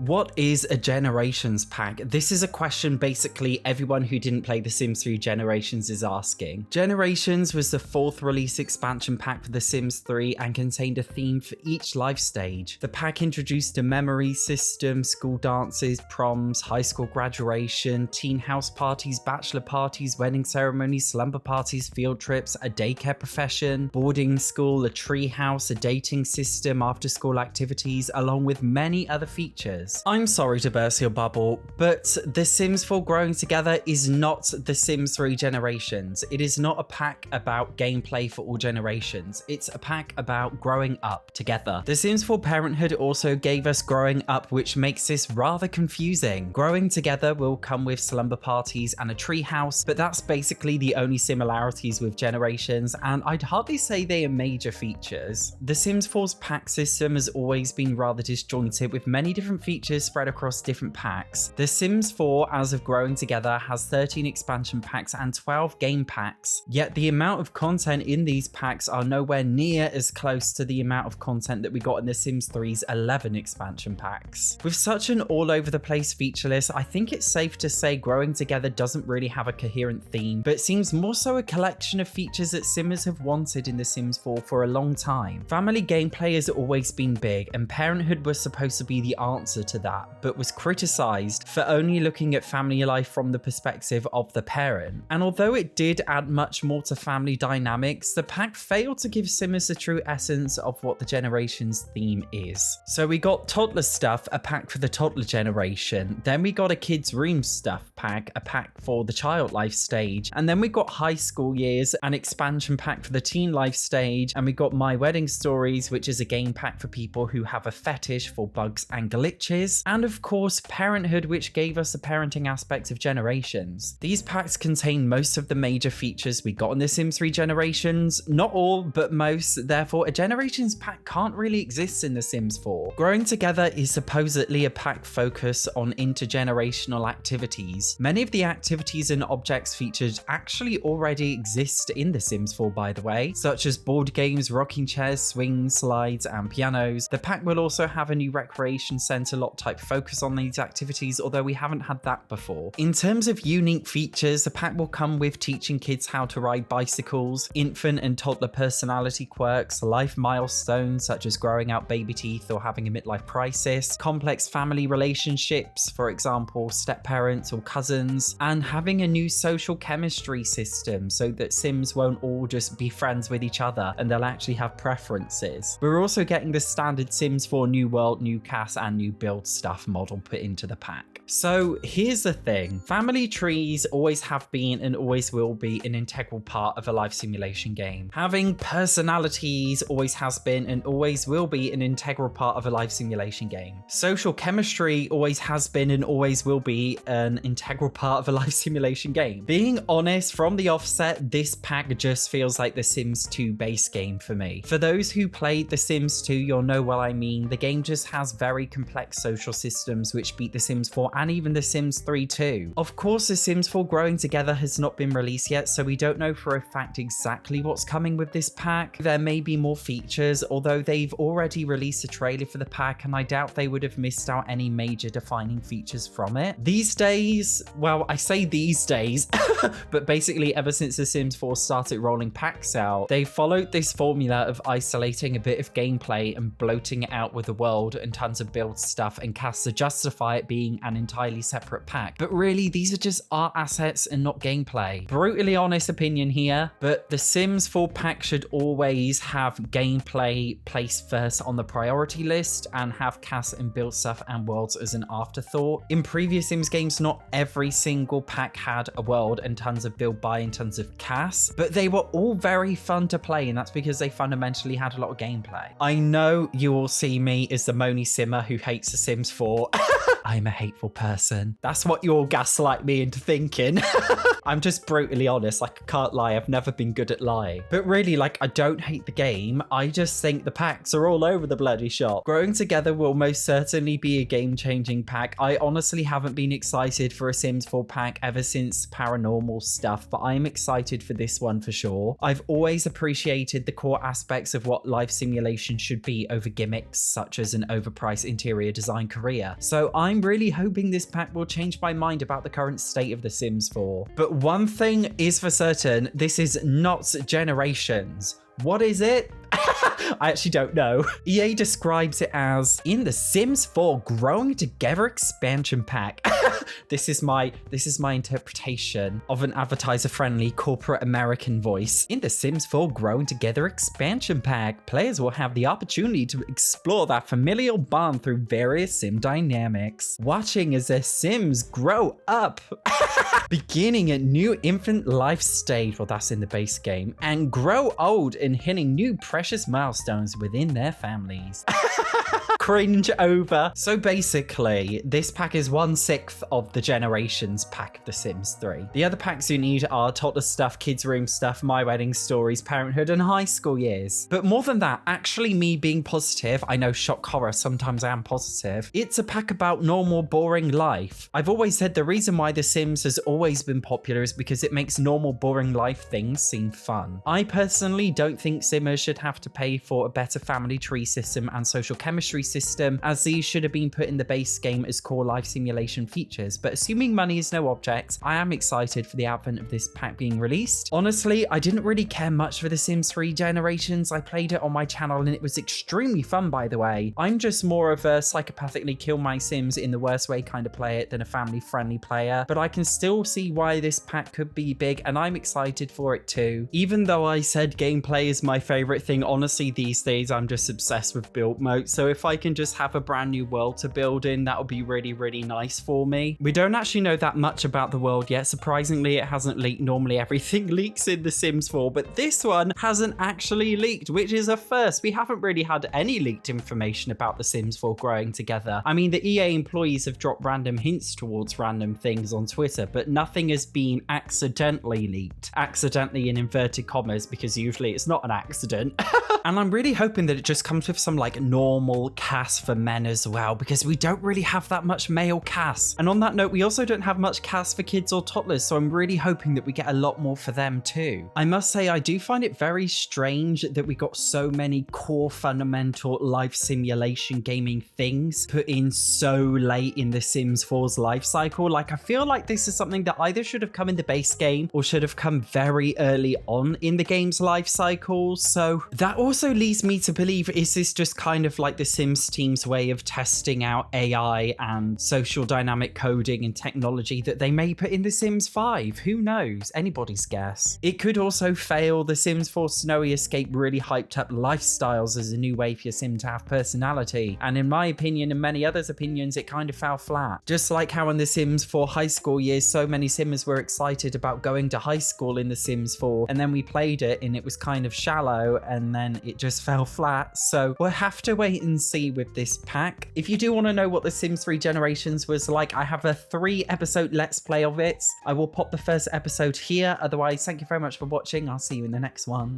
What is a Generations pack? This is a question basically everyone who didn't play The Sims 3 Generations is asking. Generations was the 4th release expansion pack for The Sims 3 and contained a theme for each life stage. The pack introduced a memory system, school dances, proms, high school graduation, teen house parties, bachelor parties, wedding ceremonies, slumber parties, field trips, a daycare profession, boarding school, a tree house, a dating system, after school activities, along with many other features. I'm sorry to burst your bubble, but The Sims 4 Growing Together is not The Sims 3 Generations. It is not a pack about gameplay for all generations. It's a pack about growing up together. The Sims 4 Parenthood also gave us Growing Up, which makes this rather confusing. Growing Together will come with slumber parties and a tree house, but that's basically the only similarities with Generations, and I'd hardly say they are major features. The Sims 4's pack system has always been rather disjointed, with many different features spread across different packs. The Sims 4, as of Growing Together, has 13 expansion packs and 12 game packs, yet the amount of content in these packs are nowhere near as close to the amount of content that we got in The Sims 3's 11 expansion packs. With such an all-over-the-place feature list, I think it's safe to say Growing Together doesn't really have a coherent theme, but seems more so a collection of features that Simmers have wanted in The Sims 4 for a long time. Family gameplay has always been big, and Parenthood was supposed to be the answer to that, but was criticized for only looking at family life from the perspective of the parent. And although it did add much more to family dynamics, the pack failed to give Simmers the true essence of what the Generations theme is. So we got toddler stuff, a pack for the toddler generation, then we got a kids room stuff pack, a pack for the child life stage, and then we got high school years, an expansion pack for the teen life stage, and we got My Wedding Stories, which is a game pack for people who have a fetish for bugs and glitches, and of course Parenthood, which gave us the parenting aspects of Generations. These packs contain most of the major features we got in The Sims 3 Generations, not all, but most, therefore a Generations pack can't really exist in The Sims 4. Growing Together is supposedly a pack focused on intergenerational activities. Many of the activities and objects featured actually already exist in The Sims 4, by the way, such as board games, rocking chairs, swings, slides, and pianos. The pack will also have a new recreation center lot type focus on these activities, although we haven't had that before. In terms of unique features, the pack will come with teaching kids how to ride bicycles, infant and toddler personality quirks, life milestones such as growing out baby teeth or having a midlife crisis, complex family relationships, for example step-parents or cousins, and having a new social chemistry system so that Sims won't all just be friends with each other and they'll actually have preferences. We're also getting the standard Sims 4 new world, new cast, and new build stuff model put into the pack. So here's the thing, family trees always have been and always will be an integral part of a life simulation game. Having personalities always has been and always will be an integral part of a life simulation game. Social chemistry always has been and always will be an integral part of a life simulation game. Being honest, from the offset, this pack just feels like the Sims 2 base game for me. For those who played The Sims 2, you'll know what I mean. The game just has very complex social systems which beat The Sims 4 and even The Sims 3 too. Of course, The Sims 4 Growing Together has not been released yet, so we don't know for a fact exactly what's coming with this pack. There may be more features, although they've already released a trailer for the pack and I doubt they would have missed out any major defining features from it. These days, well, I say these days, but basically ever since The Sims 4 started rolling packs out, they followed this formula of isolating a bit of gameplay and bloating it out with the world and tons of build stuff and casts to justify it being an entirely separate pack. But really, these are just art assets and not gameplay. Brutally honest opinion here, but The Sims 4 pack should always have gameplay placed first on the priority list and have cast and build stuff and worlds as an afterthought. In previous Sims games, not every single pack had a world and tons of build buy and tons of cast, but they were all very fun to play, and that's because they fundamentally had a lot of gameplay. I know you all see me as the moany simmer who hates The Sims 4, I'm a hateful person. That's what you all gaslight me into thinking. I'm just brutally honest. Like, I can't lie. I've never been good at lying. But really, like, I don't hate the game. I just think the packs are all over the bloody shop. Growing Together will most certainly be a game-changing pack. I honestly haven't been excited for a Sims 4 pack ever since Paranormal stuff, but I'm excited for this one for sure. I've always appreciated the core aspects of what life simulation should be over gimmicks such as an overpriced interior design career. So I'm really hoping this pack will change my mind about the current state of The Sims 4. But one thing is for certain, this is not Generations. What is it? I actually don't know. EA describes it as in The Sims 4 Growing Together expansion pack. This is my interpretation of an advertiser-friendly corporate American voice. In The Sims 4 Growing Together expansion pack, players will have the opportunity to explore that familial bond through various sim dynamics, watching as their Sims grow up, beginning a new infant life stage, well that's in the base game, and grow old and hitting new precious milestones within their families. Cringe over. So basically, this pack is 1/6 of the Generations pack of The Sims 3. The other packs you need are toddler stuff, kids room stuff, My Wedding Stories, Parenthood, and High School Years. But more than that, actually me being positive, I know shock horror, sometimes I am positive, it's a pack about normal, boring life. I've always said the reason why The Sims has always been popular is because it makes normal, boring life things seem fun. I personally don't think Simmers should have to pay for a better family tree system and social chemistry system, as these should have been put in the base game as core life simulation features, but assuming money is no object, I am excited for the advent of this pack being released. Honestly, I didn't really care much for The Sims 3 Generations. I played it on my channel and it was extremely fun, by the way. I'm just more of a psychopathically kill my Sims in the worst way kind of player than a family-friendly player, but I can still see why this pack could be big and I'm excited for it too. Even though I said gameplay is my favorite thing, honestly these days I'm just obsessed with build mode, so if I can just have a brand new world to build in, that would be really, really nice for me. We don't actually know that much about the world yet. Surprisingly, it hasn't leaked. Normally everything leaks in The Sims 4, but this one hasn't actually leaked, which is a first. We haven't really had any leaked information about The Sims 4 Growing Together. I mean, the EA employees have dropped random hints towards random things on Twitter, but nothing has been accidentally leaked. Accidentally in inverted commas, because usually it's not an accident. And I'm really hoping that it just comes with some like normal cast for men as well, because we don't really have that much male cast. And on that note, we also don't have much cast for kids or toddlers, so I'm really hoping that we get a lot more for them too. I must say, I do find it very strange that we got so many core fundamental life simulation gaming things put in so late in The Sims 4's life cycle. Like, I feel like this is something that either should have come in the base game or should have come very early on in the game's life cycle. So that also leads me to believe, is this just kind of like the Sims team's way of testing out AI and social dynamic coding and technology that they may put in The Sims 5? Who knows? Anybody's guess. It could also fail. The Sims 4 Snowy Escape really hyped up lifestyles as a new way for your Sim to have personality, and in my opinion and many others' opinions, it kind of fell flat. Just like how in The Sims 4 High School Years, so many Simmers were excited about going to high school in The Sims 4, and then we played it and it was kind of shallow and then it just fell flat. So we'll have to wait and see with this pack. If you do want to know what The Sims 3 Generations was like, I have a 3-episode Let's Play of it. I will pop the first episode here. Otherwise, thank you very much for watching. I'll see you in the next one.